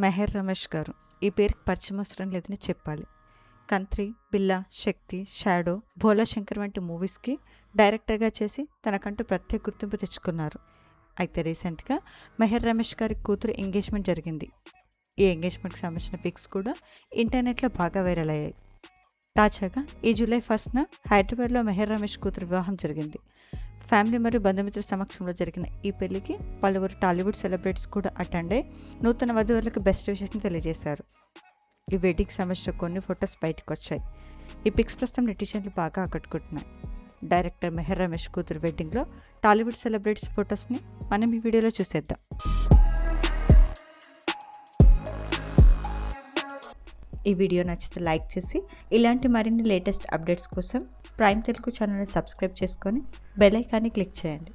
మెహర్ రమేష్ గారు. ఈ పేరుకి పరిచయం అవసరం లేదని చెప్పాలి. 'కంత్రి', 'బిల్లా', 'శక్తి', 'షాడో', 'భోలా శంకర్' వంటి మూవీస్‌కి డైరెక్టర్‌గా చేసి తనకంటూ ప్రత్యేక గుర్తింపు తెచ్చుకున్నారు. అయితే రీసెంట్‌గా మెహర్ రమేష్ గారి కూతురు ఎంగేజ్మెంట్ జరిగింది. ఈ ఎంగేజ్మెంట్‌కి సంబంధించిన పిక్స్ కూడా ఇంటర్నెట్‌లో బాగా వైరల్ అయ్యాయి. తాజాగా ఈ జూలై 1న హైదరాబాద్‌లో మెహర్ రమేష్ కూతురు వివాహం జరిగింది. ఫ్యామిలీ మరియు బంధుమిత్రుల సమక్షంలో జరిగిన ఈ పెళ్లికి పలువురు టాలీవుడ్ సెలబ్రిటీస్ కూడా అటెండ్ అయి నూతన వధువులకు బెస్ట్ విషెస్‌ని తెలియజేశారు. ఈ వెడ్డింగ్కి సంబంధించిన కొన్ని ఫొటోస్ బయటకు వచ్చాయి. ఈ పిక్స్ ప్రస్తుతం నెటిజన్లు బాగా ఆకట్టుకుంటున్నాయి. డైరెక్టర్ మెహర్ రమేష్ కూతురు వెడ్డింగ్లో టాలీవుడ్ సెలబ్రిటీస్ ఫొటోస్ని మనం ఈ వీడియోలో చూసేద్దాం. ఈ వీడియో నచ్చితే లైక్ చేసి ఇలాంటి మరిన్ని లేటెస్ట్ అప్డేట్స్ కోసం ప్రైమ్ తెలుగు ఛానల్ని సబ్స్క్రైబ్ చేసుకొని బెల్ ఐకాన్ని క్లిక్ చేయండి.